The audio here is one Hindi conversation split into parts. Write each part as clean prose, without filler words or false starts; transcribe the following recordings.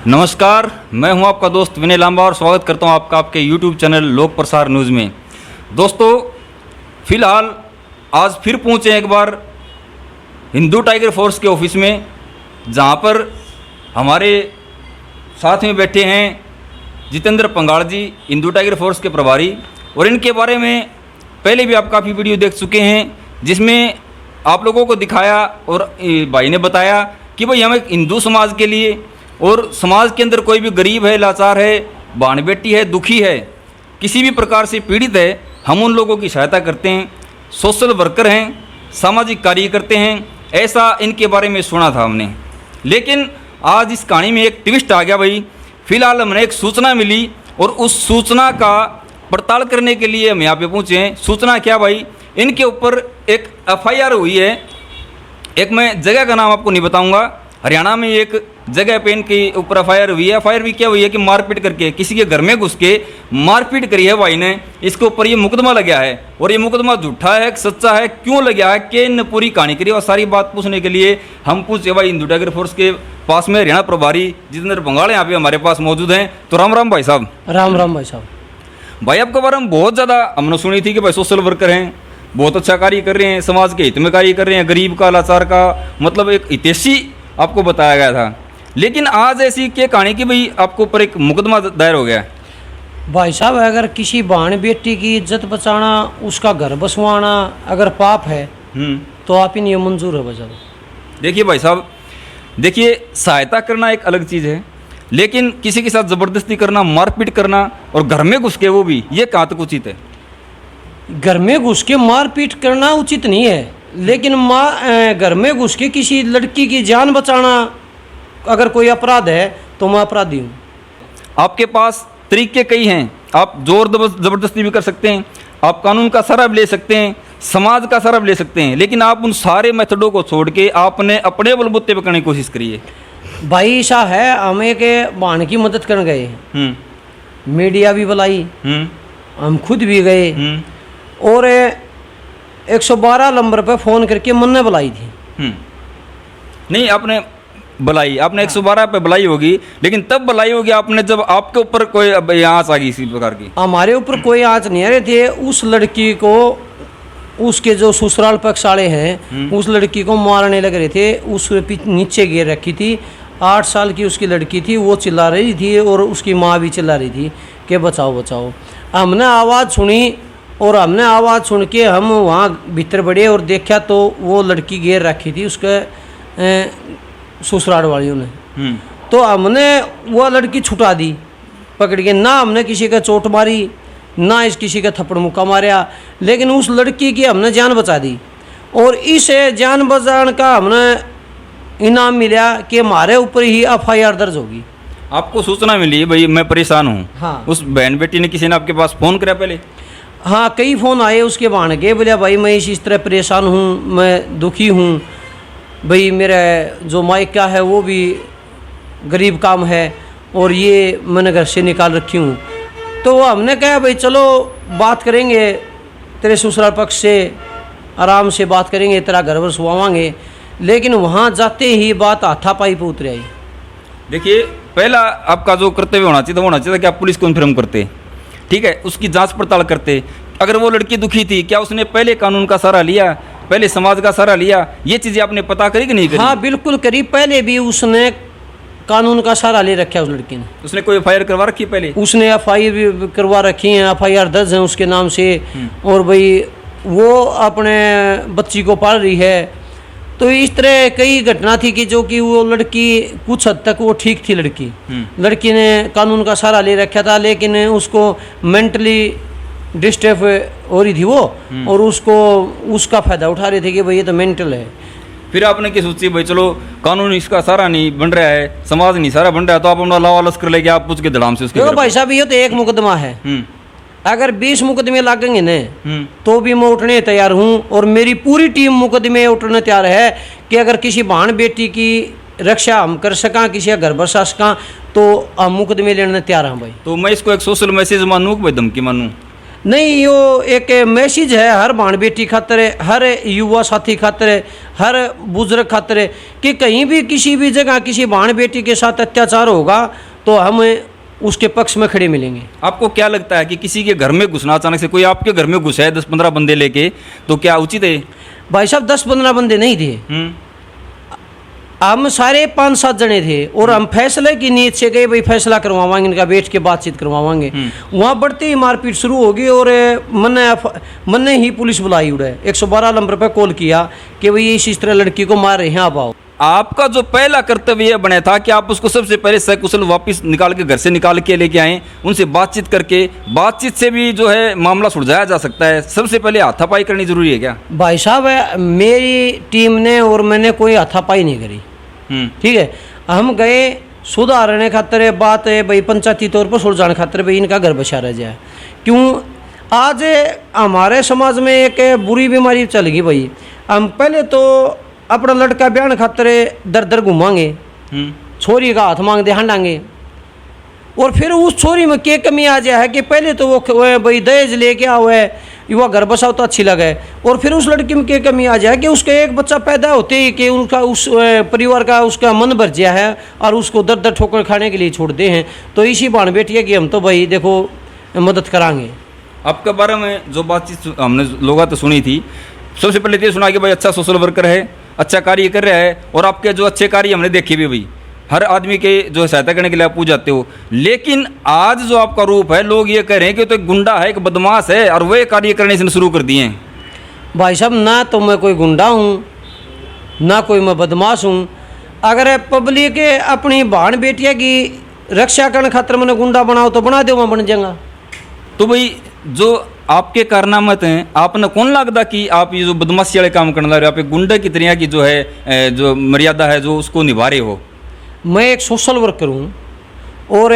नमस्कार, मैं हूं आपका दोस्त विनय लांबा और स्वागत करता हूं आपका आपके YouTube चैनल लोक प्रसार न्यूज़ में। दोस्तों, फिलहाल आज फिर पहुंचे एक बार हिंदू टाइगर फोर्स के ऑफिस में, जहां पर हमारे साथ में बैठे हैं जितेंद्र पंगाड़ जी, हिंदू टाइगर फोर्स के प्रभारी। और इनके बारे में पहले भी आप काफ़ी वीडियो देख चुके हैं, जिसमें आप लोगों को दिखाया और भाई ने बताया कि भाई हमें हिंदू समाज के लिए और समाज के अंदर कोई भी गरीब है, लाचार है, बहन बेटी है, दुखी है, किसी भी प्रकार से पीड़ित है, हम उन लोगों की सहायता करते हैं। सोशल वर्कर हैं, सामाजिक कार्य करते हैं, ऐसा इनके बारे में सुना था हमने। लेकिन आज इस कहानी में एक ट्विस्ट आ गया भाई। फिलहाल हमने एक सूचना मिली और उस सूचना का पड़ताल करने के लिए हम यहाँ पे पहुँचे हैं। सूचना क्या भाई, इनके ऊपर एक FIR हुई है। एक मैं जगह का नाम आपको नहीं बताऊंगा, हरियाणा में एक जगह पे इनके ऊपर FIR हुई है। FIR भी क्या हुई है कि मारपीट करके किसी के घर में घुस के मारपीट करी है भाई ने। इसके ऊपर ये मुकदमा लगा है और ये मुकदमा झूठा है सच्चा है, क्यों लगा है, कि इन पूरी कहानी करी और सारी बात पूछने के लिए हम पूछे भाई हिंदू टाइगर फोर्स के पास में हरियाणा प्रभारी जितेंद्र पंगाड़ यहाँ पे हमारे पास मौजूद हैं। तो राम राम भाई साहब। राम राम भाई साहब। भाई आपके बारे में बहुत ज़्यादा हमने सुनी थी कि भाई सोशल वर्कर हैं, बहुत अच्छा कार्य कर रहे हैं, समाज के हित में कार्य कर रहे हैं, गरीब का, लाचार का, मतलब एक हितैषी आपको बताया गया था। लेकिन आज ऐसी क्या कहानी कि भाई आपको ऊपर एक मुकदमा दायर हो गया। भाई साहब, अगर किसी बहन बेटी की इज्जत बचाना, उसका घर बसवाना अगर पाप है तो आप इन ये मंजूर है बचा। देखिए भाई साहब, देखिए सहायता करना एक अलग चीज़ है, लेकिन किसी के साथ ज़बरदस्ती करना, मारपीट करना और घर में घुस के वो भी, ये कहाँ तक उचित है? घर में घुस के मारपीट करना उचित नहीं है, लेकिन घर में घुस के किसी लड़की की जान बचाना अगर कोई अपराध है तो मैं अपराधी हूँ। आपके पास तरीके कई हैं, आप जोर ज़बरदस्ती भी कर सकते हैं, आप कानून का सहारा भी ले सकते हैं, समाज का सहारा भी ले सकते हैं, लेकिन आप उन सारे मेथडों को छोड़ के आपने अपने बलबूते पर करने की कोशिश करिए। भाई ऐसा है, हम एक बहन की मदद कर गए, मीडिया भी बुलाई, हम खुद भी गए और 112 नंबर पे फ़ोन करके मन बुलाई थी। नहीं, आपने बुलाई, आपने 112 पे बुलाई होगी, लेकिन तब बुलाई होगी आपने जब आपके ऊपर कोई आँच आ गई इसी प्रकार की। हमारे ऊपर कोई आँच नहीं आ रहे थे। उस लड़की को, उसके जो ससुराल पक्ष वाले हैं, उस लड़की को मारने लग रहे थे। उस नीचे गिर रखी थी, 8 साल की उसकी लड़की थी, वो चिल्ला रही थी और उसकी माँ भी चिल्ला रही थी कि बचाओ बचाओ। हमने आवाज़ सुनी और हमने आवाज़ सुन के हम वहाँ भीतर बढ़े और देखा तो वो लड़की गिर रखी थी उसके ससुराल वालियों ने। तो हमने वो लड़की छुटा दी पकड़ के, ना हमने किसी का चोट मारी, ना इस किसी का थप्पड़ मुक्का मारा, लेकिन उस लड़की की हमने जान बचा दी। और इस जान बचाने का हमने इनाम मिला कि हमारे ऊपर ही FIR दर्ज होगी। आपको सूचना मिली भाई मैं परेशान हूँ? हाँ। उस बहन बेटी ने किसी ने आपके पास फ़ोन किया पहले? हाँ, कई फ़ोन आए उसके बहन के, बोले भाई मैं इस तरह परेशान हूँ, मैं दुखी हूँ भाई, मेरा जो मायका है वो भी गरीब काम है और ये मैंने घर से निकाल रखी हूँ। तो हमने कहा भाई चलो बात करेंगे तेरे ससुराल पक्ष से, आराम से बात करेंगे, तेरा घर बसवाएंगे। लेकिन वहाँ जाते ही बात हाथापाई पे उतर आई। देखिए, पहला आपका जो कर्तव्य होना चाहिए था कि आप पुलिस को इन्फॉर्म करते, ठीक है, उसकी जांच पड़ताल करते। अगर वो लड़की दुखी थी, क्या उसने पहले कानून का सहारा लिया, पहले समाज का सहारा लिया? ये चीज़ें आपने पता करी कि नहीं करी? हाँ बिल्कुल करी। पहले भी उसने कानून का सहारा ले रखा है उस लड़की ने। उसने कोई FIR करवा रखी है पहले? उसने FIR भी करवा रखी है, FIR दर्ज है उसके नाम से। और भाई वो अपने बच्ची को पाल रही है। तो इस तरह कई घटना थी कि जो कि वो लड़की कुछ हद तक वो ठीक थी। लड़की ने कानून का सहारा ले रखा था, लेकिन उसको मेंटली डिस्टर्ब हो रही थी वो, और उसको उसका फ़ायदा उठा रहे थे कि भाई ये तो मेंटल है। फिर आपने क्या सोची भाई चलो कानून इसका सारा नहीं बन रहा है, समाज नहीं सारा बन रहा है, तो आप अपना लावा लश्कर लेके आप पूछ के धड़ाम से उसके। देखो भाई साहब, ये तो एक मुकदमा है, अगर 20 मुकदमे लागेंगे न तो भी मैं उठने तैयार हूँ। और मेरी पूरी टीम मुकदमे उठने तैयार है कि अगर किसी बहन बेटी की रक्षा हम कर सका, किसी का घर बसा सका, तो हम मुकदमे लेने तैयार हैं भाई। तो मैं इसको एक सोशल मैसेज मानूँ कि भाई धमकी मानूँ? नहीं, यो एक मैसेज है हर भाण बेटी खातर, हर युवा साथी खातर, हर बुजुर्ग खातर, कि कहीं भी किसी भी जगह किसी भाण बेटी के साथ अत्याचार होगा तो हम उसके पक्ष में खड़े मिलेंगे। आपको क्या लगता है कि किसी के घर में घुसना, अचानक से कोई आपके घर में घुसा है 10-15 बंदे लेके, तो क्या उचित है? भाई साहब 10-15 बंदे नहीं थे, हम सारे 5-7 जने थे और हम फैसले की नीयत से गए, भाई फैसला करवाएंगे, इनका बैठ के बातचीत करवाएंगे। वहाँ बढ़ते ही मारपीट शुरू होगी और मैंने ही पुलिस बुलाई, उड़े 112 नंबर पर कॉल किया कि भाई इस तरह लड़की को मार रहे हैं, आप आओ। आपका जो पहला कर्तव्य बना था कि आप उसको सबसे पहले सकुशल वापस निकाल के घर से निकाल के लेके आए, उनसे बातचीत करके, बातचीत से भी जो है मामला सुलझाया जा सकता है। सबसे पहले हाथापाई करनी जरूरी है क्या? भाई साहब मेरी टीम ने और मैंने कोई हाथापाई नहीं करी, ठीक है। हम गए सुधारने खातर, बात है भाई पंचायती तौर पर सुलझाने खातर, भाई इनका घर बचा रह जाए। क्यों आज हमारे समाज में एक बुरी बीमारी चल गई भाई, हम पहले तो अपना लड़का ब्याह खातर दर दर घुमाएंगे, छोरी का हाथ मांग दे हंडांगे, और फिर उस छोरी में क्या कमी आ जाए कि पहले तो वो भाई दहेज लेके आओ है, युवा घर बसाओ तो अच्छी लगे, और फिर उस लड़की में क्या कमी आ जाए कि उसका एक बच्चा पैदा होते ही कि उनका उस परिवार का उसका मन भर गया है और उसको दर दर ठोकर खाने के लिए छोड़ते हैं। तो इसी बाण बेटिया कि हम तो भाई देखो मदद कराएंगे। आपके बारे में जो बातचीत हमने लोगों तो सुनी थी, सबसे पहले ये सुना कि भाई अच्छा सोशल वर्कर है, अच्छा कार्य कर रहा है, और आपके जो अच्छे कार्य हमने देखे भी भाई, हर आदमी के जो सहायता करने के लिए आप पूछ जाते हो। लेकिन आज जो आपका रूप है, लोग ये कह रहे हैं कि तो एक गुंडा है, एक बदमाश है, और वह कार्य करने से शुरू कर दिए हैं। भाई साहब ना तो मैं कोई गुंडा हूँ, ना कोई मैं बदमाश हूँ। अगर पब्लिक अपनी भाण बेटिया की रक्षा करने खातर मैंने गुंडा बनाओ तो बना दो, मैं बन जाऊँगा। तो भाई जो आपके कारनामे हैं, आपने कौन लगता कि आप ये जो बदमाशी वाले काम करने लग रहे हो, आप एक गुंडे की तरह की जो है जो मर्यादा है जो उसको निभा रहे हो? मैं एक सोशल वर्कर हूँ और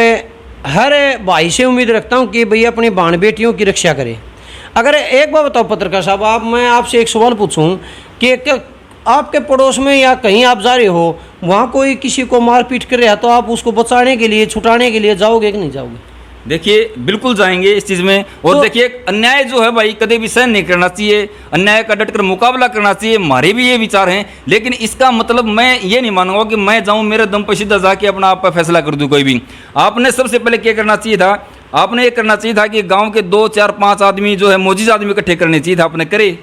हर भाई से उम्मीद रखता हूँ कि भाई अपनी भाण बेटियों की रक्षा करे। अगर एक बार बताओ पत्रकार साहब, मैं आपसे एक सवाल पूछूं कि आपके पड़ोस में या कहीं आप जा रहे हो, वहाँ कोई किसी को मारपीट कर रहा है तो आप उसको बचाने के लिए, छुटाने के लिए जाओगे कि नहीं जाओगे? देखिए बिल्कुल जाएंगे इस चीज़ में। और तो देखिए अन्याय जो है भाई कभी भी सहन नहीं करना चाहिए, अन्याय का डटकर मुकाबला करना चाहिए, हमारे भी ये विचार हैं। लेकिन इसका मतलब मैं ये नहीं मानूंगा कि मैं जाऊं मेरे दम पर सीधा जाके अपना आप पर फैसला कर दूं कोई भी। आपने सबसे पहले क्या करना चाहिए था, आपने ये करना चाहिए था कि गाँव के 2, 4, 5 आदमी जो है मोजीज आदमी इकट्ठे करने चाहिए था, आपने करे?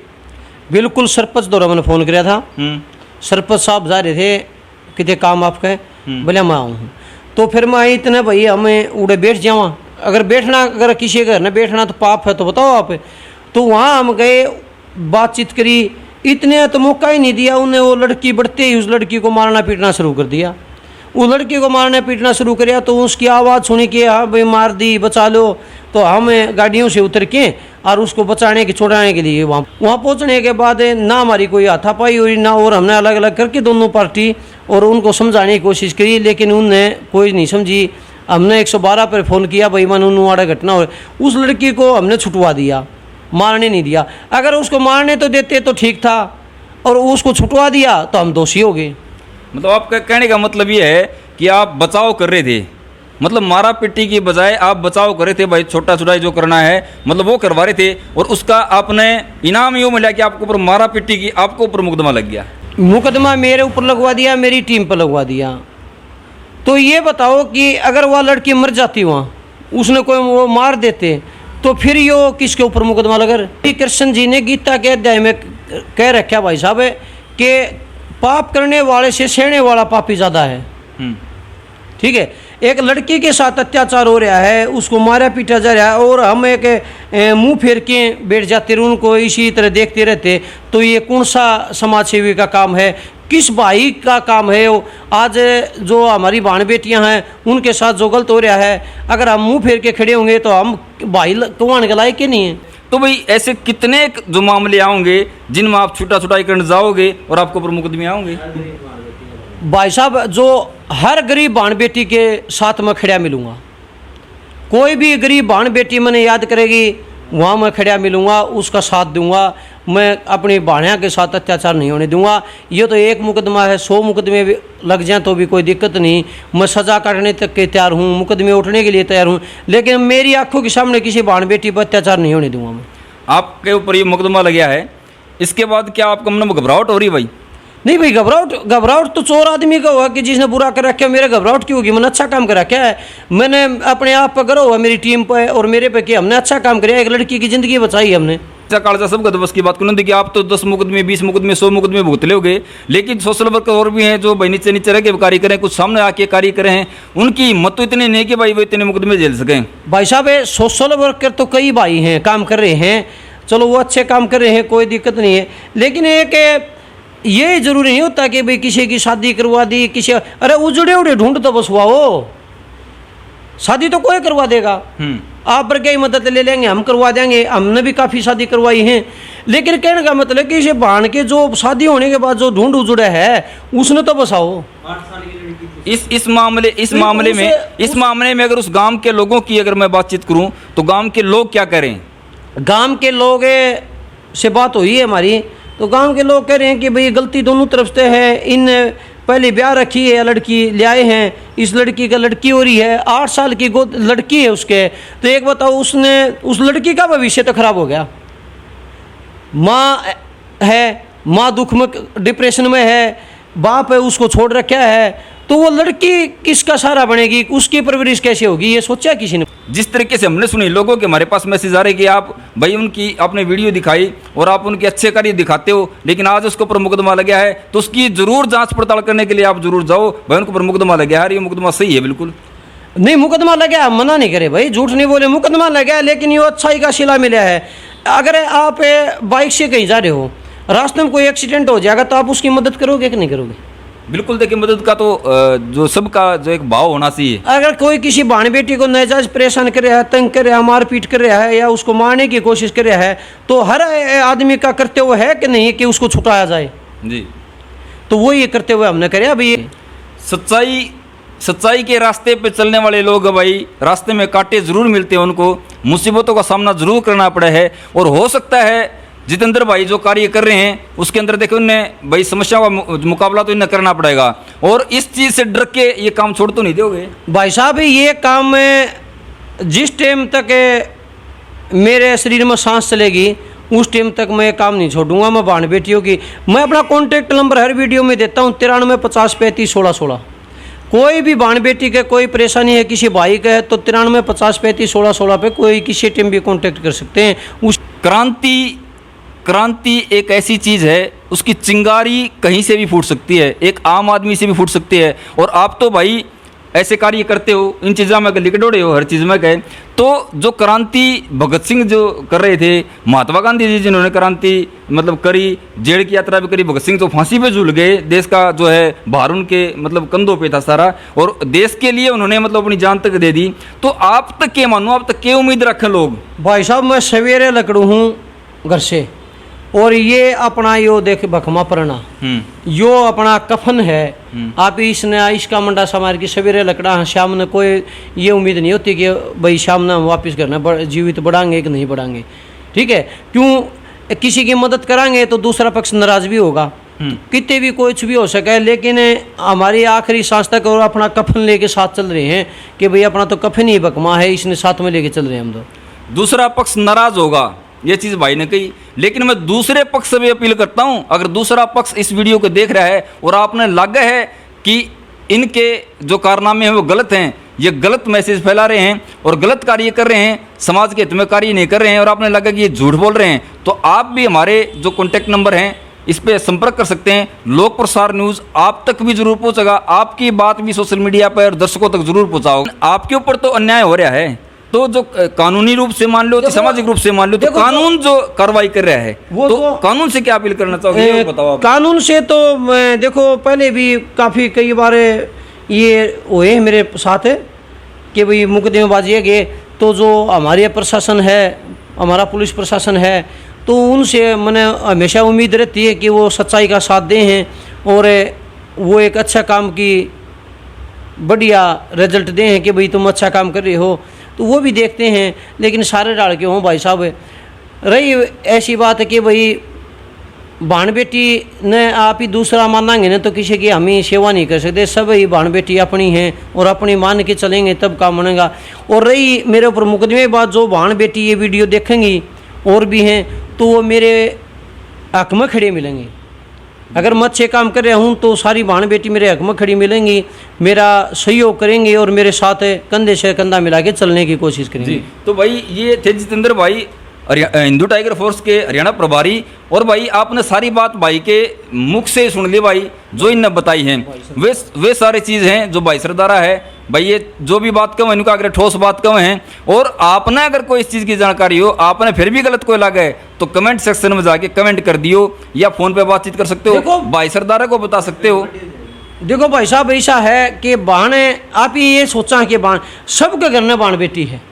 बिल्कुल सरपंच द्वारा मैंने फ़ोन किया था, सरपंच साहब जा रहे थे कितने काम आपके, बोले मैं आऊँ, तो फिर मैं इतने भाई हमें उड़े बैठ जाऊँ, अगर बैठना, अगर किसी के घर में बैठना तो पाप है तो बताओ आप। तो वहाँ हम गए, बातचीत करी, इतने तो मौका ही नहीं दिया उन्हें। वो लड़की बढ़ते ही उस लड़की को मारना पीटना शुरू कर दिया। उस लड़की को मारना पीटना शुरू किया तो उसकी आवाज़ सुनी कि हाँ भाई मार दी, बचा लो। तो हम गाड़ियों से उतर के और उसको बचाने के छुड़ाने के लिए वहाँ पहुँचने के बाद ना हमारी कोई हाथापाई हुई ना, और हमने अलग अलग करके दोनों पार्टी और उनको समझाने की कोशिश करी, लेकिन उनने कोई नहीं समझी। हमने 112 पर फ़ोन किया, भाई मनवाड़ा घटना हो। उस लड़की को हमने छुटवा दिया, मारने नहीं दिया। अगर उसको मारने तो देते तो ठीक था, और उसको छुटवा दिया तो हम दोषी हो गए। मतलब आपका कहने का मतलब ये है कि आप बचाव कर रहे थे, मतलब मारा पिट्टी की बजाय आप बचाव कर रहे थे भाई, छोटा छुटाई जो करना है मतलब वो करवा रहे थे, और उसका आपने इनाम यूँ मिला कि आपके ऊपर मारा पिट्टी की, आपको ऊपर मुकदमा लग गया। मुकदमा मेरे ऊपर लगवा दिया, मेरी टीम पर लगवा दिया। तो ये बताओ कि अगर वह लड़की मर जाती वहाँ, उसने कोई वो मार देते, तो फिर यो किसके ऊपर मुकदमा लगा? कृष्ण जी ने गीता के अध्याय में कह रखा भाई साहब कि पाप करने वाले से सहने वाला पापी ज़्यादा है। ठीक है, एक लड़की के साथ अत्याचार हो रहा है, उसको मारा पीटा जा रहा है, और हम एक मुंह फेर के बैठ जाते रहे, उनको इसी तरह देखते रहते, तो ये कौन सा समाज सेवी का काम है? किस भाई का काम है? वो आज जो हमारी भाण बेटियां हैं उनके साथ जो गलत हो रहा है, अगर हम मुंह फेर के खड़े होंगे तो हम भाई कमाने के लायक ही नहीं है। तो भाई ऐसे कितने जो मामले आओगे जिनमें आप छुटा छुटाई करने जाओगे और आपको ऊपर मुकदमे आओगे? भाई साहब जो हर गरीब भाण बेटी के साथ में खड़ा मिलूँगा। कोई भी गरीब भाण बेटी मैंने याद करेगी वहाँ मैं खड़ा मिलूँगा, उसका साथ दूंगा। मैं अपनी भाणिया के साथ अत्याचार नहीं होने दूंगा। ये तो एक मुकदमा है, 100 मुकदमे भी लग जाएँ तो भी कोई दिक्कत नहीं। मैं सज़ा काटने तक के तैयार हूँ, मुकदमे उठने के लिए तैयार हूँ, लेकिन मेरी आंखों के सामने किसी बहन बेटी पर अत्याचार नहीं होने दूंगा मैं। आपके ऊपर ये मुकदमा लग गया है, इसके बाद क्या आपको मन में घबराहट हो रही भाई? नहीं भाई, घबराहट तो चोर आदमी का हुआ कि जिसने बुरा कर रखा है। मेरे घबराहट क्यों होगी? मैंने अच्छा काम कर रखा है। मैंने अपने आप पर करा हुआ, मेरी टीम पे और मेरे पे कि हमने अच्छा काम किया, एक लड़की की ज़िंदगी बचाई हमने। कालजा सब बस की बात करूँ देखिए, आप तो 10 मुकदमे, 20 मुकदमे, 100 मुकदमे भुगत लोगे, लेकिन सोशल वर्कर और भी हैं जो भाई नीचे नीचे रह के कार्य करें, कुछ सामने आके कार्य करें, उनकी हिम्मत तो इतनी नहीं कि भाई वो इतने मुकदमे झेल सकें। भाई साहब, सोशल वर्कर तो कई भाई हैं काम कर रहे हैं, चलो वो अच्छे काम कर रहे हैं, कोई दिक्कत नहीं है, लेकिन एक ये जरूरी नहीं होता कि भाई किसी की शादी करवा दी, किसी अरे उजड़े उड़े ढूंढ तो बस हुआ हो, शादी तो कोई करवा देगा। आप पर क्या मदद ले लेंगे, हम करवा देंगे, हमने भी काफ़ी शादी करवाई हैं, लेकिन कहने का मतलब कि इसे भाण के जो शादी होने के बाद जो ढूंढ उजड़ा है उसने तो बसाओ। इस मामले में अगर उस गांव के लोगों की अगर मैं बातचीत करूं तो गांव के लोग क्या करें? गांव के लोग से बात हुई है हमारी, तो गांव के लोग कह रहे हैं कि भाई गलती दोनों तरफ से है। इन पहले ब्याह रखी है, लड़की ले आए हैं, इस लड़की का लड़की हो रही है, 8 साल की गोद लड़की है उसके, तो एक बताओ उसने उस लड़की का भविष्य तो खराब हो गया। माँ है, माँ दुख में डिप्रेशन में है, बाप है उसको छोड़ रखा है, तो वो लड़की किसका सहारा बनेगी, उसकी परवरिश कैसे होगी, ये सोचा किसी ने? जिस तरीके से हमने सुनी लोगों के हमारे पास मैसेज आ रहे कि आप भाई उनकी आपने वीडियो दिखाई और आप उनके अच्छे कार्य दिखाते हो, लेकिन आज उसके ऊपर मुकदमा लग गया है, तो उसकी जरूर जांच पड़ताल करने के लिए आप जरूर जाओ भाई, उनके ऊपर मुकदमा लग गया है, ये मुकदमा सही है बिल्कुल नहीं। मुकदमा लग गया, मना नहीं करे भाई, झूठ नहीं बोले, मुकदमा लग गया, लेकिन ये अच्छाई का सिला मिला है। अगर आप बाइक से कहीं जा रहे हो, रास्ते में कोई एक्सीडेंट हो जाएगा तो आप उसकी मदद करोगे कि नहीं करोगे? बिल्कुल। देखिए, मदद का तो जो सबका जो एक भाव होना चाहिए। अगर कोई किसी बहन बेटी को नाजायज परेशान कर रहा है, तंग कर रहा है, मारपीट कर रहा है या उसको मारने की कोशिश कर रहा है, तो हर आदमी का कर्तव्य है कि नहीं कि उसको छुटाया जाए जी। तो वो ये कर्तव्य हमने करे। अभी सच्चाई के रास्ते पे चलने वाले लोग भाई, रास्ते में कांटे जरूर मिलते हैं, उनको मुसीबतों का सामना जरूर करना पड़ा है। और हो सकता है जितेंद्र भाई जो कार्य कर रहे हैं उसके अंदर देखो उन्हें भाई समस्याओं का मुकाबला तो इन्हें करना पड़ेगा, और इस चीज़ से डर के ये काम छोड़ तो नहीं दोगे भाई साहब? ये काम में जिस टाइम तक मेरे शरीर में सांस चलेगी उस टाइम तक मैं काम नहीं छोड़ूंगा। मैं बहन बेटियों की मैं अपना कॉन्टैक्ट नंबर हर वीडियो में देता हूँ, 93 50 35 16 16। कोई भी बहन बेटी के कोई परेशानी है, किसी भाई का है, तो 93 50 35 16 16 पे कोई किसी टाइम भी कॉन्टैक्ट कर सकते हैं। उस क्रांति एक ऐसी चीज़ है, उसकी चिंगारी कहीं से भी फूट सकती है, एक आम आदमी से भी फूट सकती है। और आप तो भाई ऐसे कार्य करते हो, इन चीज़ों में लिकड़ोड़े हो, हर चीज़ में गए। तो जो क्रांति भगत सिंह जो कर रहे थे, महात्मा गांधी जी जिन्होंने क्रांति मतलब करी, जेल की यात्रा भी करी, भगत सिंह तो फांसी पे झूल गए, देश का जो है भार उनके मतलब कंधों पे था सारा, और देश के लिए उन्होंने मतलब अपनी जान तक दे दी। तो आप तक क्या मानो, आप तक क्या उम्मीद रखें लोग? भाई साहब, मैं सवेरे लकड़ू हूँ घर से, और ये अपना यो देख बखमा परना, यो अपना कफन है। आप इसने इसका मंडा समार की सवेरे लकड़ा, शाम ने कोई ये उम्मीद नहीं होती कि भाई शाम ने हम वापस करना जीवित बढ़ाएंगे कि नहीं बढ़ाएंगे। ठीक है, क्यों किसी की मदद कराएंगे तो दूसरा पक्ष नाराज भी होगा, कितने भी कुछ भी हो सके, लेकिन हमारी आखिरी सांस तक और अपना कफन लेके साथ चल रहे हैं कि भाई अपना तो कफन ही बकमा है, इसने साथ में लेके चल रहे हैं हम तो। दूसरा पक्ष नाराज होगा, ये चीज़ भाई ने कही, लेकिन मैं दूसरे पक्ष से भी अपील करता हूं, अगर दूसरा पक्ष इस वीडियो को देख रहा है और आपने लगा है कि इनके जो कारनामे हैं वो गलत हैं, ये गलत मैसेज फैला रहे हैं और गलत कार्य कर रहे हैं, समाज के हित में कार्य नहीं कर रहे हैं, और आपने लगा कि ये झूठ बोल रहे हैं, तो आप भी हमारे जो कॉन्टैक्ट नंबर हैं इस पर संपर्क कर सकते हैं। लोक प्रसार न्यूज़ आप तक भी जरूर पहुंचेगा, आपकी बात भी सोशल मीडिया पर दर्शकों तक जरूर पहुंचाओ। आपके ऊपर तो अन्याय हो रहा है, तो जो कानूनी रूप से मान लो, तो सामाजिक रूप से मान लो, तो कानून जो कार्रवाई कर रहा है वो तो कानून से क्या अपील करना चाहोगे, ये बताओ आप। कानून से तो देखो, पहले भी काफ़ी कई बार ये हुए मेरे साथ कि भाई मुकदमेबाजी है गए, तो जो हमारे प्रशासन है, हमारा पुलिस प्रशासन है, तो उनसे मैंने हमेशा उम्मीद रहती है कि वो सच्चाई का साथ दें हैं और वो एक अच्छा काम की बढ़िया रिजल्ट दें हैं कि भाई तुम अच्छा काम कर रहे हो। तो वो भी देखते हैं, लेकिन सारे डाल के हों भाई साहब। रही ऐसी बात है कि भाई बहन बेटी ने आप ही दूसरा मानेंगे ना तो किसी की हम ही सेवा नहीं कर सकते। सब ही बहन बेटी अपनी हैं और अपनी मान के चलेंगे तब काम बनेगा। और रही मेरे ऊपर मुकदमे बात, जो बहन बेटी ये वीडियो देखेंगी और भी हैं तो वो मेरे हक में खड़े मिलेंगे। अगर मैं अच्छे काम कर रहा हूँ तो सारी बहन बेटी मेरे हक में खड़ी मिलेंगी, मेरा सहयोग करेंगे और मेरे साथ कंधे से कंधा मिला के चलने की कोशिश करेंगे। जी, तो भाई ये थे जितेंद्र भाई, हिंदू टाइगर फोर्स के हरियाणा प्रभारी। और भाई आपने सारी बात भाई के मुख से सुन ली भाई, जो इनने बताई हैं वे सारी चीज़ हैं जो भाई सरदारा है। भाई ये जो भी बात कम है इनका अगर ठोस बात कम है, और आपने अगर कोई इस चीज़ की जानकारी हो, आपने फिर भी गलत कोई लगा है तो कमेंट सेक्शन में जाके कमेंट कर दियो, या फ़ोन पे बातचीत कर सकते हो, भाई सरदारा को बता सकते हो। देखो भाई साहब, ऐसा है कि बहन आप ही ये सोचा कि बहन सबके घर में बहन बेटी है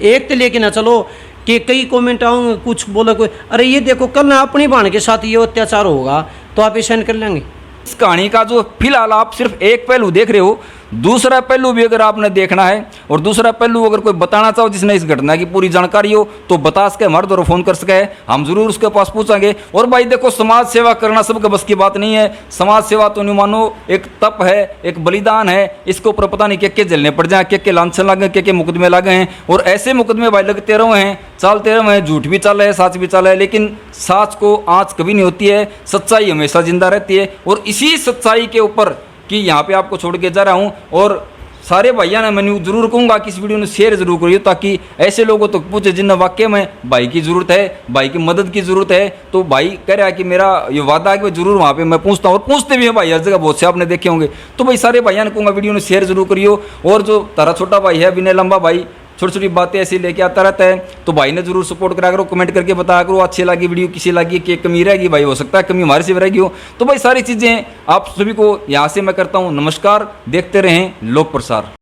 एक तो लेके ना चलो कि कई कमेंट आऊँगे कुछ बोला कोई, अरे ये देखो कल ना अपनी बहन के साथ ये अत्याचार होगा तो आप ये सहन कर लेंगे। इस कहानी का जो फिलहाल आप सिर्फ एक पहलू देख रहे हो, दूसरा पहलू भी अगर आपने देखना है और दूसरा पहलू अगर कोई बताना चाहो जिसने इस घटना की पूरी जानकारी हो तो बता सके, हमारे द्वारा फ़ोन कर सके, हम जरूर उसके पास पूछेंगे। और भाई देखो, समाज सेवा करना सबके बस की बात नहीं है। समाज सेवा तो नहीं मानो एक तप है, एक बलिदान है। इसके ऊपर पता नहीं क्या झेलने पड़ जाए, क्या लांछन लगे, क्या मुकदमे लगे हैं। और ऐसे मुकदमे भाई लगते रहे हैं, चलते रहे हैं, झूठ भी चल है, सच भी चल है, लेकिन सच को आँच कभी नहीं होती है, सच्चाई हमेशा जिंदा रहती है। और इसी सच्चाई के ऊपर कि यहाँ पे आपको छोड़ के जा रहा हूँ। और सारे भैया ने मैंने जरूर कहूँगा कि इस वीडियो ने शेयर जरूर करिए, ताकि ऐसे लोगों तक पूछे जिन्हें वाकई में भाई की ज़रूरत है, भाई की मदद की ज़रूरत है। तो भाई कह रहा है कि मेरा ये वादा है कि जरूर वहाँ पे मैं पूछता हूँ, और पूछते भी हैं भाई हर जगह, बहुत से आपने देखे होंगे। तो भाई सारे भैया ने कहूँगा वीडियो ने शेयर जरूर करियो। और जो तारा छोटा भाई है विनय लंबा भाई, छोटी छोटी बातें ऐसी लेके आता रहता है, तो भाई ने जरूर सपोर्ट करा करो, कमेंट करके बताया करो अच्छी लगी वीडियो, किसी लगी कि कमी रहेगी भाई, हो सकता है कमी हमारे से रहेगी हो। तो भाई सारी चीज़ें आप सभी को यहाँ से मैं करता हूँ नमस्कार। देखते रहें लोक प्रसार।